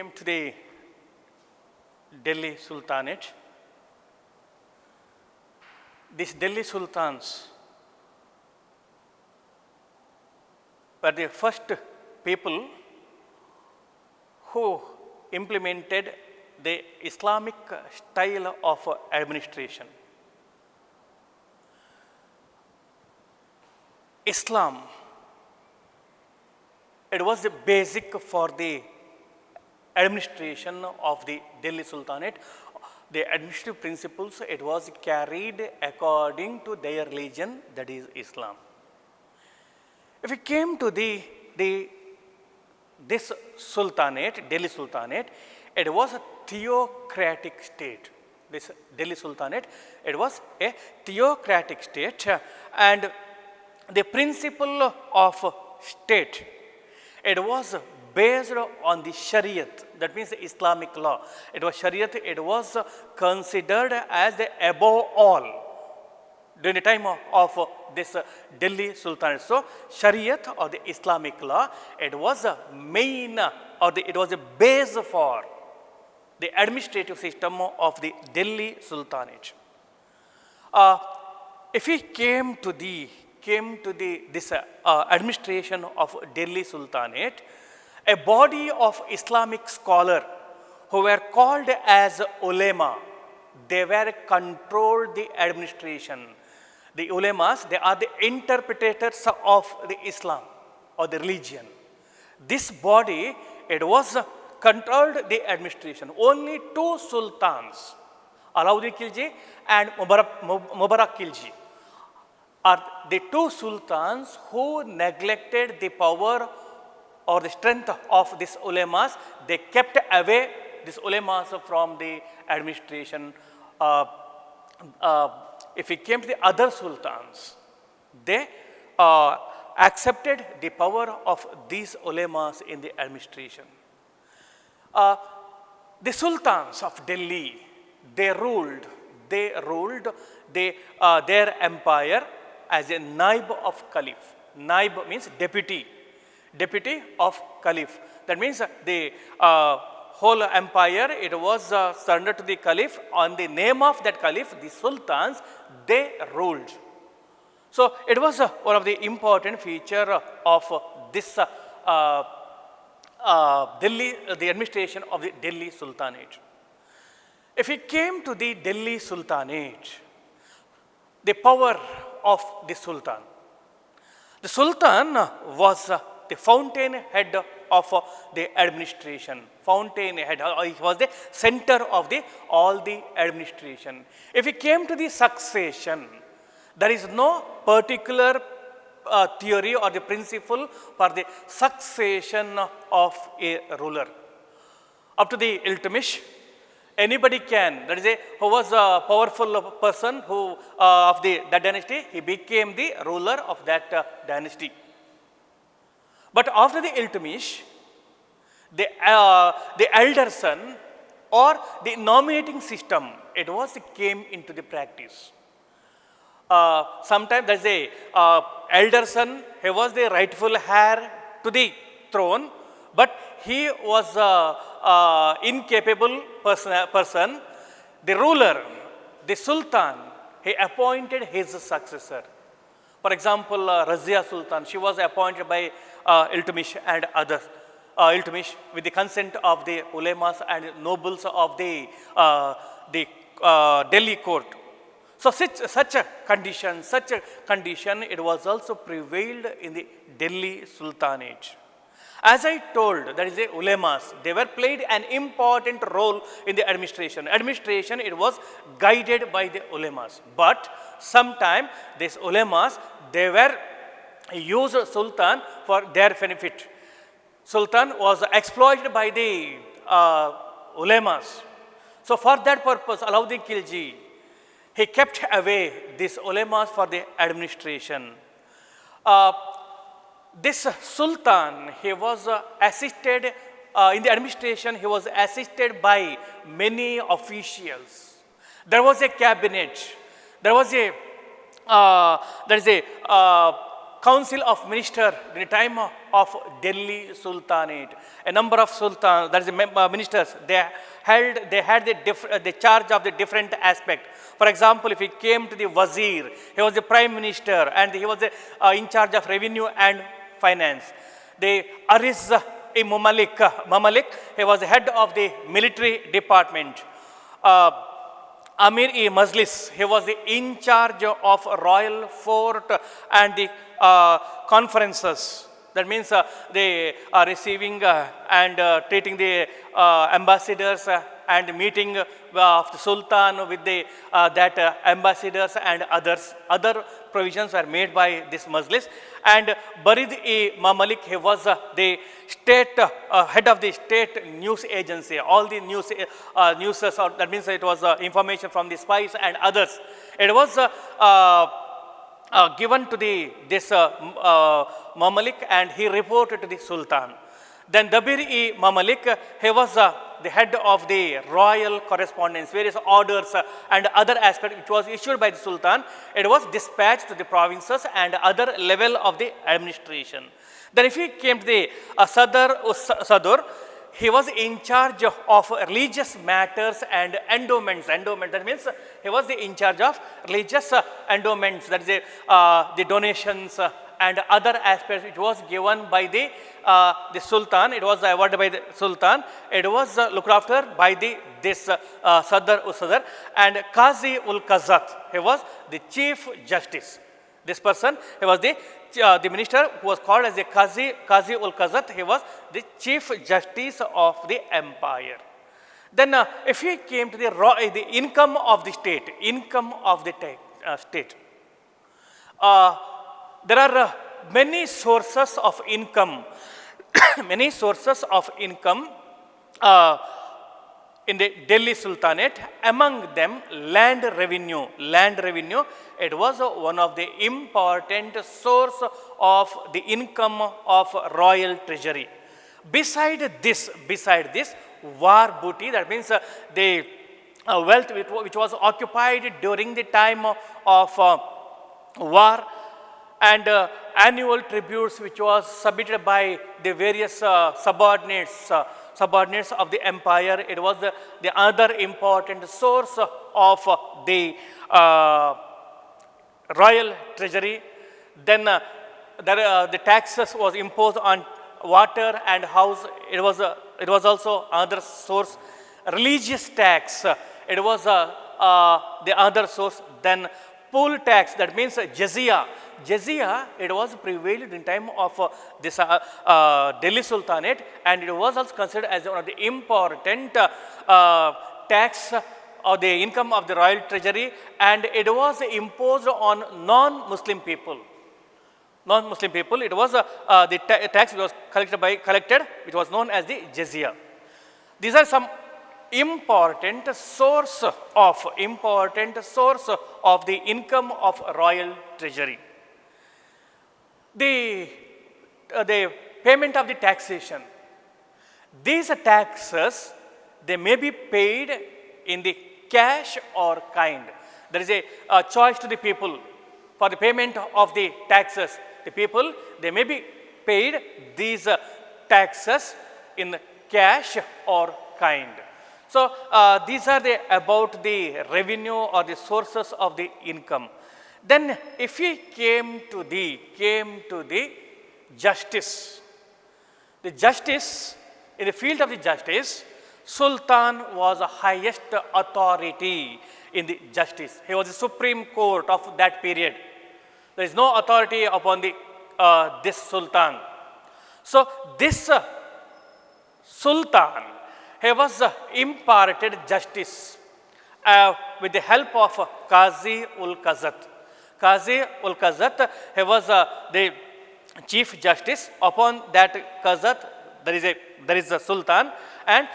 came to the Delhi Sultanate, these Delhi Sultans were the first people who implemented the Islamic style of administration. Islam, it was the basic for the administration of the Delhi Sultanate. The administrative principles, it was carried according to their religion, that is Islam. If we came to this Sultanate, Delhi Sultanate, it was a theocratic state. This Delhi Sultanate, it was a theocratic state, and the principle of state, it was based on the Shariat, that means the Islamic law. It was Shariat, it was considered as the above all during the time of this Delhi Sultanate. So, Shariat or the Islamic law, it was a main or it was a base for the administrative system of the Delhi Sultanate. If we came to this administration of Delhi Sultanate, a body of Islamic scholars who were called as ulema, they were controlled the administration. The ulemas, they are the interpreters of the Islam or the religion. This body, it was controlled the administration. Only two sultans, Alauddin Khilji and Mubarak Khilji, are the two sultans who neglected the power or the strength of these ulemas. They kept away these ulemas from the administration. If it came to the other sultans, they accepted the power of these ulemas in the administration. The sultans of Delhi, they ruled their empire as a naib of caliph. Naib means deputy of caliph. That means the whole empire, it was surrendered to the caliph. On the name of that caliph, the sultans, they ruled. So, it was one of the important feature of this the administration of the Delhi Sultanate. If we came to the Delhi Sultanate, the power of the Sultan. The Sultan was the fountainhead of the administration. Fountainhead, he was the center of all the administration. If we came to the succession, there is no particular theory or the principle for the succession of a ruler. Up to the Iltutmish, anybody can, that is who was a powerful person who of that dynasty, he became the ruler of that dynasty. But after the Iltutmish, the elder son or the nominating system, it was came into the practice. Sometimes there is a elder son, he was the rightful heir to the throne, but he was incapable person. The ruler, the sultan, he appointed his successor. For example, Razia Sultan, she was appointed by Iltutmish and others. Iltutmish with the consent of the ulemas and nobles of the Delhi court. So such a condition, it was also prevailed in the Delhi Sultanate. As I told, that is the ulemas, they were played an important role in the administration. Administration, it was guided by the ulemas. But sometimes these ulemas, they were used Sultan for their benefit. Sultan was exploited by the ulemas. So for that purpose, Alauddin Khilji, he kept away these ulemas for the administration. This Sultan, he was assisted in the administration, he was assisted by many officials. There was a cabinet, there is a council of minister in the time of Delhi Sultanate. A number of sultans, that is ministers, they had the charge of the different aspect. For example, if he came to the wazir, he was the prime minister and he was in charge of revenue and finance. The Mamalik, he was the head of the military department. Amir-e-Majlis, he was in charge of royal fort and the conferences. That means they are receiving and treating the ambassadors and meeting of the Sultan with the that ambassadors and others. Other provisions were made by this Majlis. And Barid-e-Mamalik, he was the state head of the state news agency. All the news, that means it was information from the spies and others. It was given to this Mamalik, and he reported to the Sultan. Then Dabir-e-Mamalik, he was the head of the royal correspondence, various orders and other aspects which was issued by the Sultan. It was dispatched to the provinces and other level of the administration. Then if he came to the Sadur, he was in charge of religious matters and endowments. Endowment, that means he was in charge of religious endowments, that is the donations and other aspects which was given by the Sultan. It was awarded by the Sultan. It was looked after by this Sadr. And Qazi ul Qazat, he was the Chief Justice. This person, he was the minister who was called as the Qazi ul Qazat. He was the Chief Justice of the empire. Then if he came to the income of the state, there are many sources of income, many sources of income in the Delhi Sultanate. Among them, land revenue. Land revenue, it was one of the important source of the income of royal treasury. Beside this, war booty, that means the wealth which was occupied during the time of war, and annual tributes which was submitted by the various subordinates of the empire. It was the other important source of the royal treasury. Then the taxes was imposed on water and house. It was also another source. Religious tax, it was the other source. Then poll tax, that means jizya. Jizya, it was prevailed in time of this Delhi Sultanate, and it was also considered as one of the important tax or the income of the royal treasury, and it was imposed on non-Muslim people. Non-Muslim people, it was the tax which was collected, which was known as the jizya. These are some important source of the income of royal treasury. The payment of the taxation. These taxes, they may be paid in the cash or kind. There is a choice to the people for the payment of the taxes. The people, they may be paid these taxes in cash or kind. So these are about the revenue or the sources of the income. Then if we came to the justice, in the field of the justice, Sultan was the highest authority in the justice. He was the Supreme Court of that period. There is no authority upon this Sultan. So this Sultan, he was imparted justice with the help of Qazi ul Qazat. Qazi ul Qazat, he was the Chief Justice. Upon that Qazat, there is a Sultan, and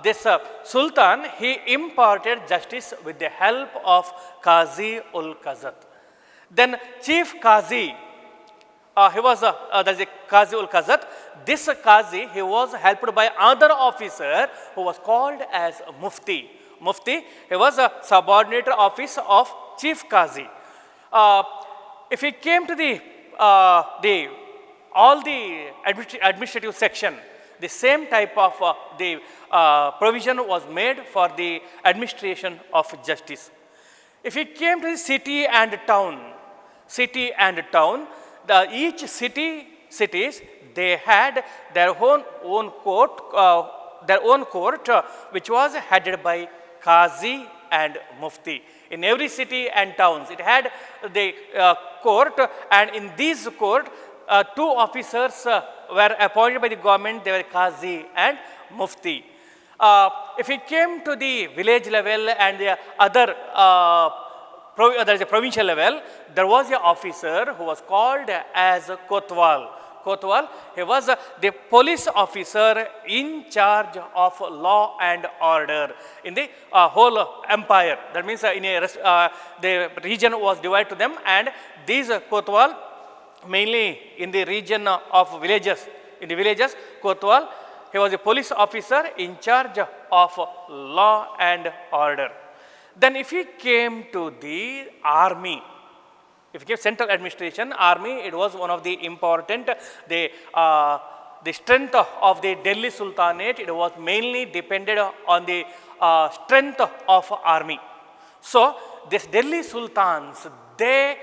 this Sultan, he imparted justice with the help of Qazi ul Qazat. Then Chief Qazi, he was that is Qazi ul Qazat. This Qazi, he was helped by another officer who was called as Mufti. Mufti, he was a subordinate office of Chief Qazi. If he came to the the all the administrative section, the same type of the provision was made for the administration of justice. If it came to the city and town, each cities, they had their own court, which was headed by Qazi and Mufti. In every city and towns, it had the court, and in these court, two officers were appointed by the government. They were Qazi and Mufti. If it came to the village level and the other there is a provincial level, there was an officer who was called as Kotwal. He was the police officer in charge of law and order in the whole empire. That means the region was divided to them, and these Kotwal, mainly in the region of villages, Kotwal, he was a police officer in charge of law and order. Then if he came to the army, if it came central administration, army, it was one of the important, the strength of the Delhi Sultanate, it was mainly depended on the strength of army. So this Delhi Sultans, they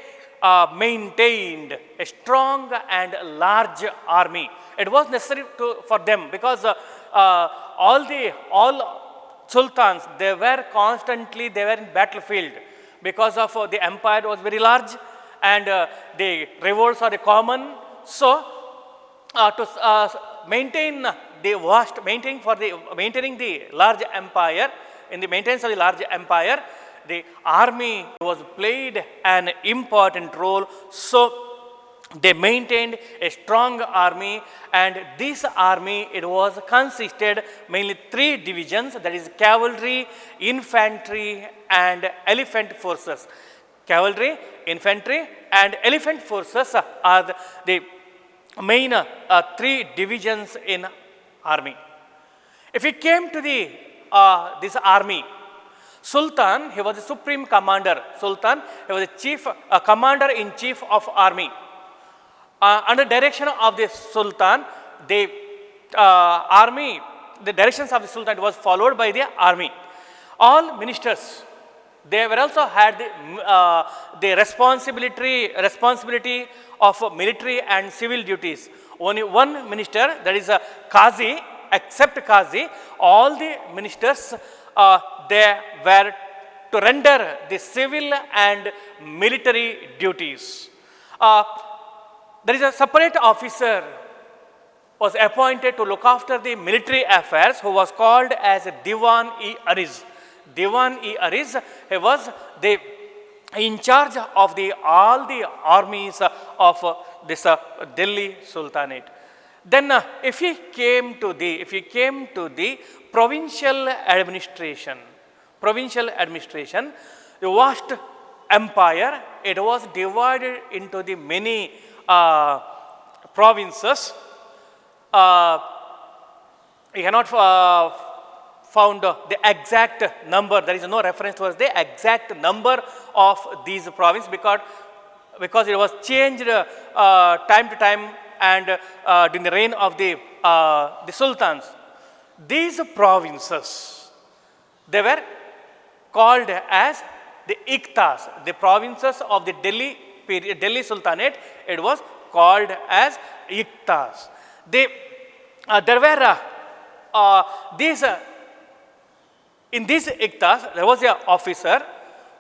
maintained a strong and large army. It was necessary for them, because all sultans, they were in battlefield, because of the empire was very large, and the revolts are common. So to maintaining the large empire, in the maintenance of the large empire, the army was played an important role. So they maintained a strong army, and this army, it was consisted mainly three divisions, that is cavalry, infantry and elephant forces. Cavalry, infantry and elephant forces are the main three divisions in army. If it came to the this army, Sultan, he was the supreme commander. Sultan, he was the chief commander-in-chief of army. Under direction of the Sultan, the army, the directions of the Sultan was followed by the army. All ministers, they were also had the responsibility of military and civil duties. Only one minister, that is Qazi, except Qazi, all the ministers, they were to render the civil and military duties. There is a separate officer was appointed to look after the military affairs, who was called as Diwan-e-Ariz. Diwan-e-Ariz, he was in charge of all the armies of this Delhi Sultanate. Then if he came to the provincial administration, the vast empire, it was divided into the many provinces. You cannot found the exact number. There is no reference towards the exact number of these provinces, because it was changed time to time, and during the reign of the sultans. These provinces, they were called as the Iqtas. The provinces of the Delhi Sultanate, it was called as Iqtas. There were in these Iqtas, there was an officer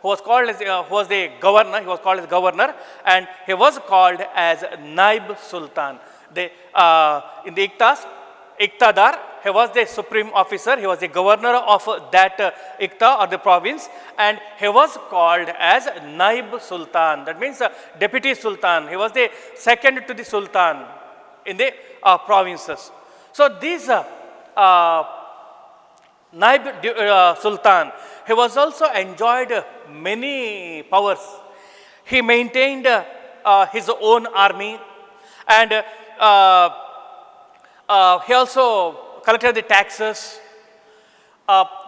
who was called as the governor. He was called as governor, and he was called as Naib Sultan. In the Iqtas, Iqtadar, he was the supreme officer. He was the governor of that Iqta or the province, and he was called as Naib Sultan. That means deputy Sultan. He was the second to the Sultan in the provinces. So these Naib Sultan, he was also enjoyed many powers. He maintained his own army, and he also collected the taxes.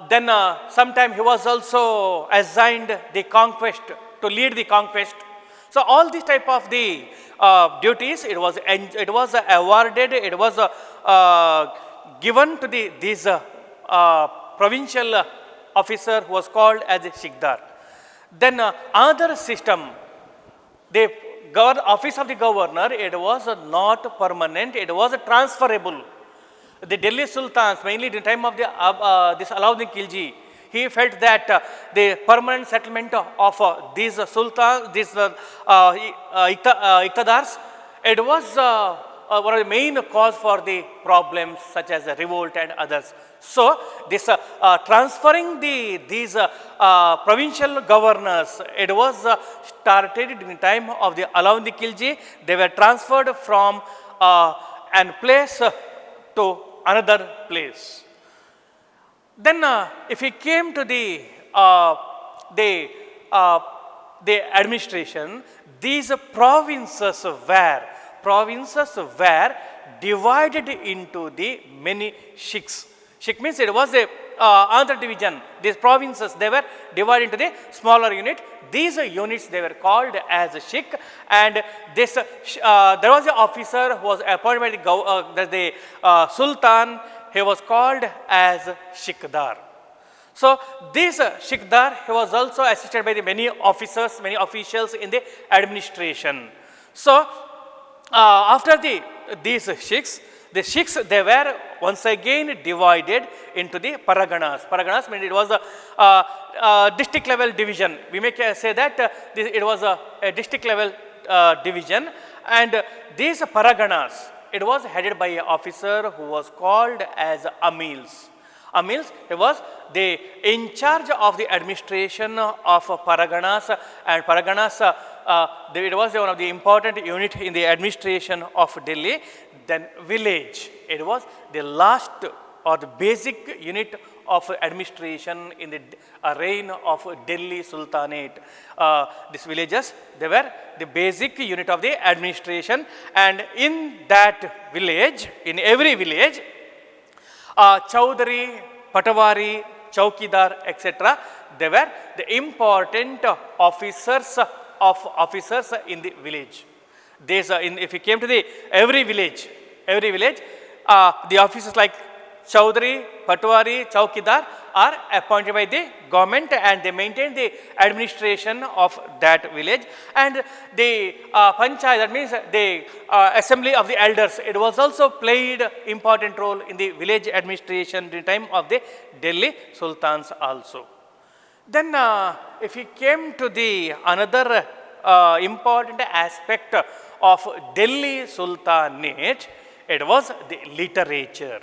Then sometime he was also assigned the conquest, to lead the conquest. So all these type of the duties, it was awarded, it was given to these provincial officer who was called as a Sikdar. Then another system, the office of the governor, it was not permanent, it was transferable. The Delhi Sultans, mainly in the time of the this Alauddin Khilji, he felt that the permanent settlement of these sultans, these iqtidars, it was one of the main cause for the problems such as revolt and others. So this transferring these provincial governors, it was started in the time of the Alauddin Khilji. They were transferred from an place to another place. Then if we came to the administration, these provinces were divided into the many shiks. Shik means it was a another division. These provinces, they were divided into the smaller unit. These units, they were called as shik, and this there was an officer who was appointed by the Sultan. He was called as Sikdar. So this Sikdar, he was also assisted by the many officers, many officials in the administration. So after these Sikhs, the Sikhs, they were once again divided into the Paraganas. Paraganas means it was a district level division. We may say that it was a district level division, and these Paraganas, it was headed by an officer who was called as Amils. Amils, he was in charge of the administration of Paraganas, and Paraganas, it was one of the important unit in the administration of Delhi. Then village, it was the last or the basic unit of administration in the reign of Delhi Sultanate. These villages, they were the basic unit of the administration, and in that village, in every village, Chaudhary, Patwari, Chaukidar, etc., they were the important officers in the village. These, if you came to every village, the officers like Chaudhary, Patwari, Chaukidar are appointed by the government, and they maintain the administration of that village. And the Panchayat, that means the assembly of the elders, it was also played important role in the village administration in the time of the Delhi Sultans also. Then if we came to the another important aspect of Delhi Sultanate, it was the literature.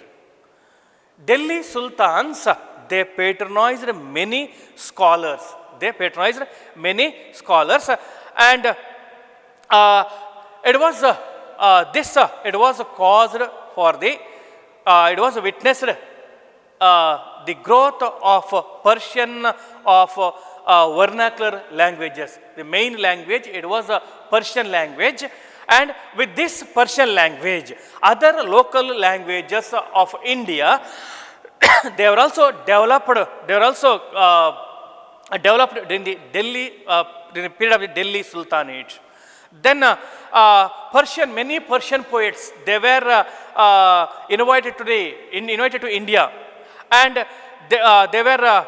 Delhi Sultans, they patronized many scholars. And it was it was caused for it was witnessed the growth of Persian, of vernacular languages. The main language, it was a Persian language, and with this Persian language, other local languages of India, they were also developed. They were also developed during the period of the Delhi Sultanate. Then many Persian poets, they were invited to India, and they were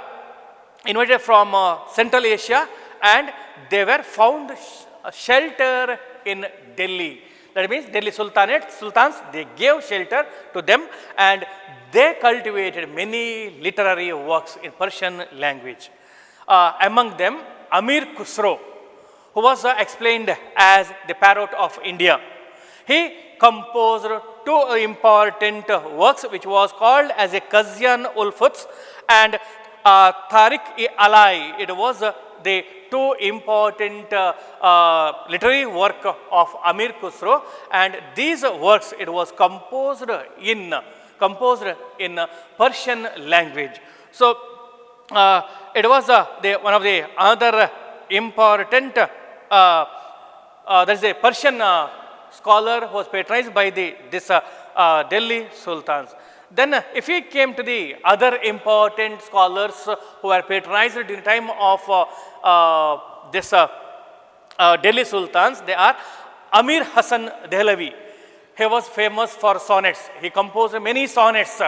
invited from Central Asia, and they were found shelter in Delhi. That means Delhi Sultans, they gave shelter to them, and they cultivated many literary works in Persian language. Among them, Amir Khusro, who was explained as the parrot of India. He composed two important works, which was called as a Qazian-ul-Futs and Tariq-i-Alai. It was the two important literary work of Amir Khusro, and these works, it was composed in Persian language. So it was one of the other important there is a Persian scholar who was patronized by this Delhi Sultans. Then if we came to the other important scholars who were patronized during the time of this Delhi Sultans, they are Amir Hassan Dehlavi. He was famous for sonnets. He composed many sonnets.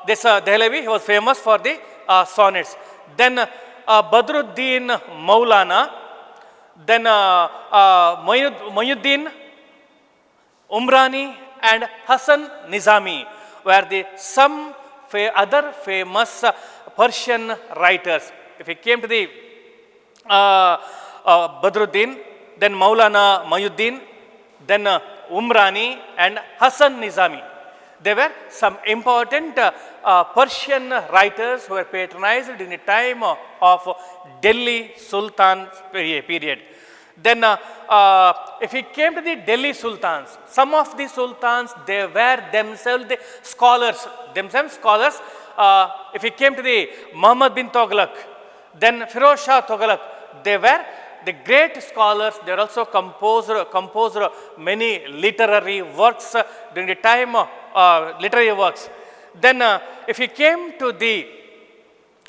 This Dehlavi, he was famous for the sonnets. Then Badruddin Maulana, then Mayuddin Umrani and Hassan Nizami were the some other famous Persian writers. If we came to the Badruddin, then Maulana Mayuddin, then Umrani and Hassan Nizami. They were some important Persian writers who were patronized in the time of Delhi Sultan period. Then if we came to the Delhi Sultans, some of the sultans, they were themselves the scholars. If we came to the Muhammad bin Tughlaq, then Firoz Shah Tughlaq, they were the great scholars. They also composed many literary works during the time literary works. Then if we came to the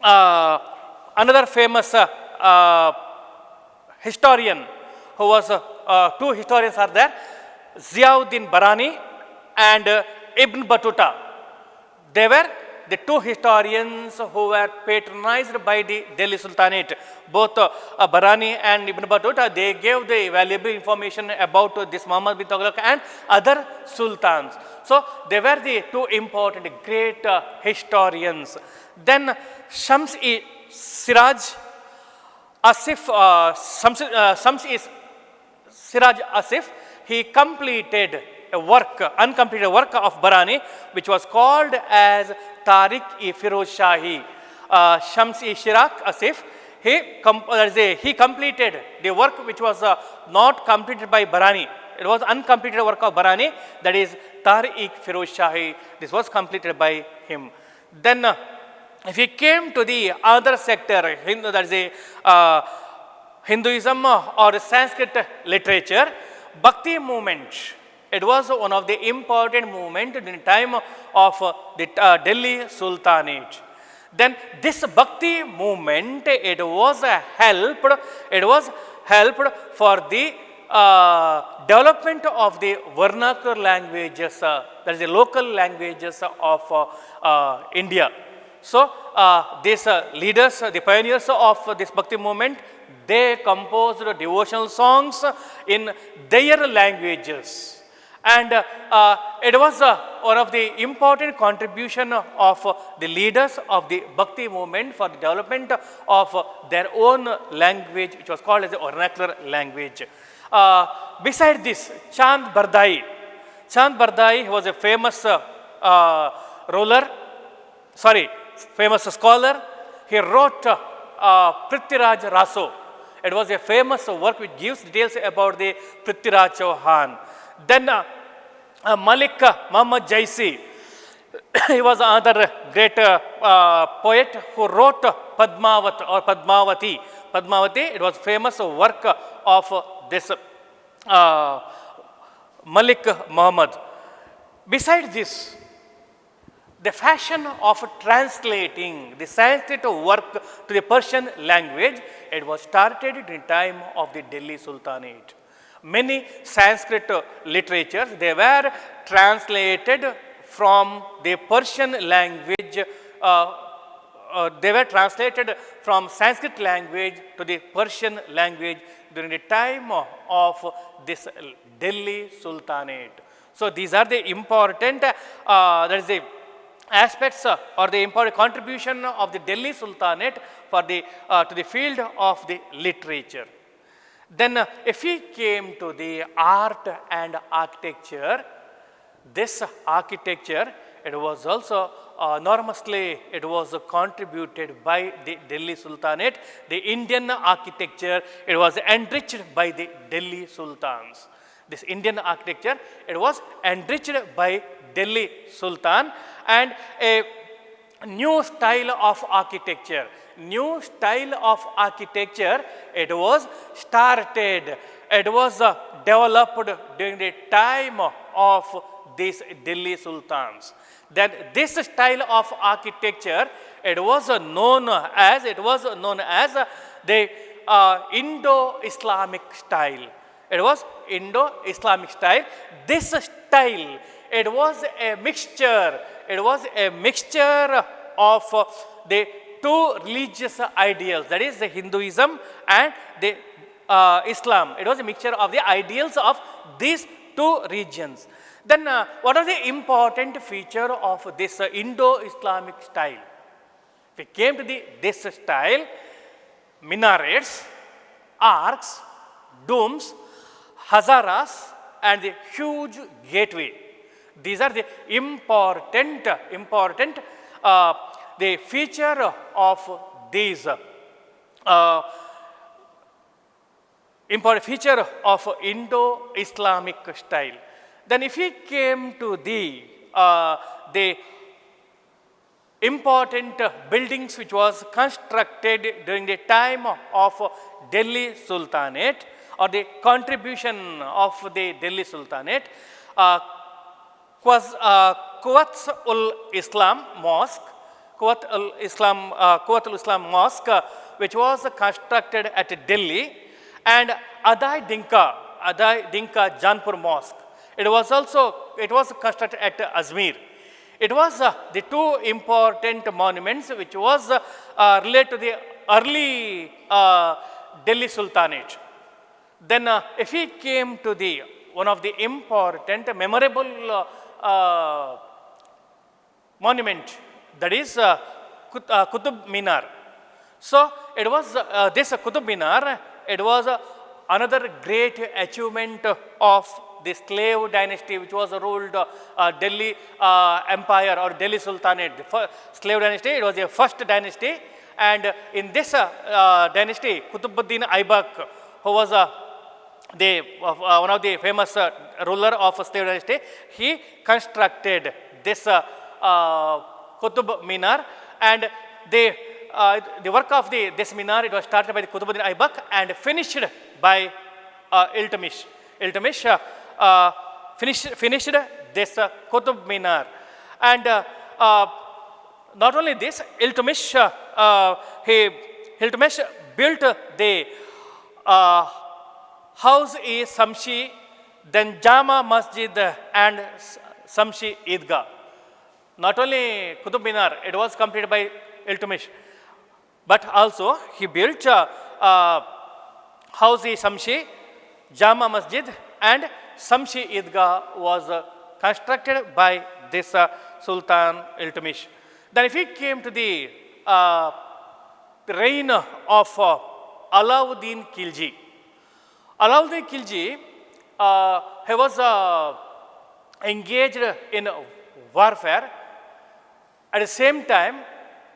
another famous historian who was two historians are there, Ziauddin Barani and Ibn Battuta. They were the two historians who were patronized by the Delhi Sultanate. Both Barani and Ibn Battuta, they gave the valuable information about this Muhammad bin Tughlaq and other sultans. So they were the two important great historians. Then Shams-e Siraj Asif, Siraj Asif, he completed a work, uncompleted work of Barani, which was called as Tariq-e Firoz Shahi. Shams-e Siraj Asif, he completed the work which was not completed by Barani. It was uncompleted work of Barani, that is Tariq Firoz Shahi. This was completed by him. Then if we came to the other sector, that is a Hinduism or Sanskrit literature, Bhakti movement. It was one of the important movement in the time of the Delhi Sultanate. Then this Bhakti movement, it was helped for the development of the vernacular languages, that is the local languages of India. So these leaders, the pioneers of this Bhakti movement, they composed devotional songs in their languages. And it was one of the important contribution of the leaders of the Bhakti movement for the development of their own language, which was called as the vernacular language. Beside this, Chand Bardai was a famous famous scholar. He wrote Prithviraj Raso. It was a famous work which gives details about the Prithviraj Chauhan. Then Malik Muhammad Jaisi, he was another great poet who wrote Padmavat or Padmavati. Padmavati, it was famous work of this Malik Muhammad. Besides this, the fashion of translating the Sanskrit work to the Persian language, it was started in the time of the Delhi Sultanate. Many Sanskrit literatures, they were translated from the Persian language, they were translated from Sanskrit language to the Persian language during the time of this Delhi Sultanate. So these are the important, that is the aspects or the important contribution of the Delhi Sultanate for the, to the field of the literature. Then if we came to the art and architecture, this architecture, it was also enormously, it was contributed by the Delhi Sultanate. The Indian architecture, it was enriched by the Delhi Sultans. This Indian architecture, it was enriched by Delhi Sultan, and a new style of architecture. New style of architecture, it was started, it was developed during the time of these Delhi Sultans. Then this style of architecture, it was known as the Indo-Islamic style. It was Indo-Islamic style. This style, it was a mixture. It was a mixture of the two religious ideals, that is the Hinduism and the Islam. It was a mixture of the ideals of these two regions. Then what are the important feature of this Indo-Islamic style? If we came to this style, minarets, arcs, domes, hazaras, and the huge gateway. These are the important the feature of these important feature of Indo-Islamic style. Then if we came to the important buildings which was constructed during the time of Delhi Sultanate, or the contribution of the Delhi Sultanate, was Quwat-ul-Islam Mosque, Quwat-ul-Islam Mosque, which was constructed at Delhi, and Adai Dinka Janpur Mosque. It was constructed at Ajmer. It was the two important monuments which was related to the early Delhi Sultanate. Then if we came to the one of the important memorable monument, that is Qutub Minar. So it was this Qutub Minar, it was another great achievement of the slave dynasty which was ruled Delhi Empire or Delhi Sultanate. The slave dynasty, it was the first dynasty, and in this dynasty, Qutbuddin Aibak, who was one of the famous ruler of slave dynasty, he constructed this Qutub Minar, and the work of this Minar, it was started by the Qutbuddin Aibak and finished by Iltutmish. Iltutmish finished this Qutub Minar, and not only this, Iltutmish built the House-e-Shamshi, then Jama Masjid and Shamshi Eidgah. Not only Qutub Minar, it was completed by Iltutmish, but also he built House-e-Shamshi, Jama Masjid, and Shamshi Eidgah was constructed by this Sultan Iltutmish. Then if we came to the reign of Alauddin Khilji. Alauddin Khilji, he was engaged in warfare. At the same time,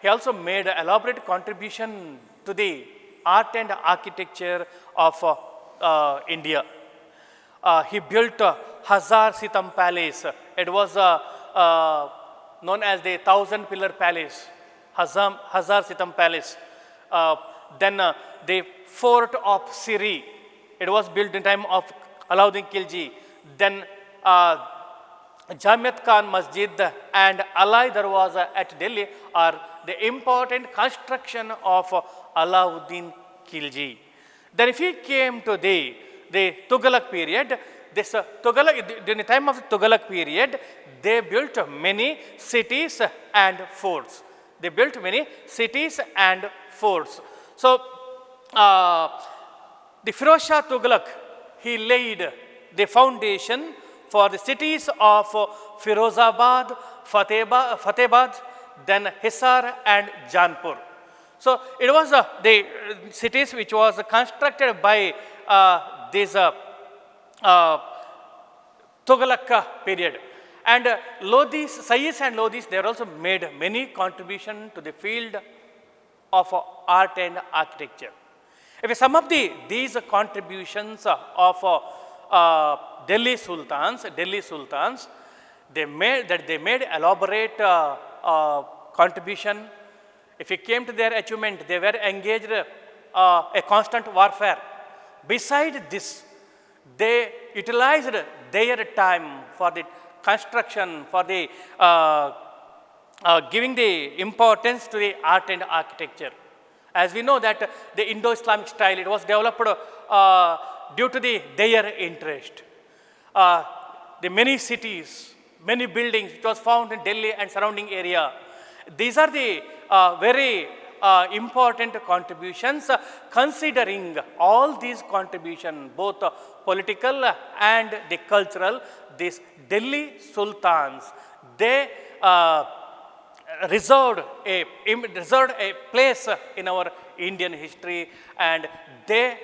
he also made an elaborate contribution to the art and architecture of India. He built Hazar Sitam Palace. It was known as the 1,000-pillar palace, Hazar Sitam Palace. Then the fort of Siri, it was built in time of Alauddin Khilji. Then Jamiat Khan Masjid and Alai Darwaza at Delhi are the important construction of Alauddin Khilji. Then if we came to the Tughlaq period, during the time of the Tughlaq period, they built many cities and forts. They built many cities and forts. So, the Firoz Shah Tughlaq, he laid the foundation for the cities of Firozabad, Fatehbad, then Hisar and Janpur. So, it was the cities which was constructed by this Tughlaq period. And Lodhis, Sayyids and Lodhis, they also made many contribution to the field of art and architecture. If we sum up these contributions of Delhi Sultans, they made elaborate contribution. If we came to their achievement, they were engaged a constant warfare. Beside this, they utilized their time for the construction, for the giving the importance to the art and architecture. As we know that the Indo-Islamic style, it was developed due to their interest. The many cities, many buildings which was found in Delhi and surrounding area. These are the very important contributions. Considering all these contributions, both political and the cultural, these Delhi Sultans, they reserved a place in our Indian history, and their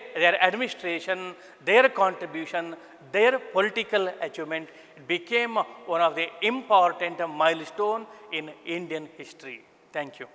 administration, their contribution, their political achievement became one of the important milestone in Indian history. Thank you.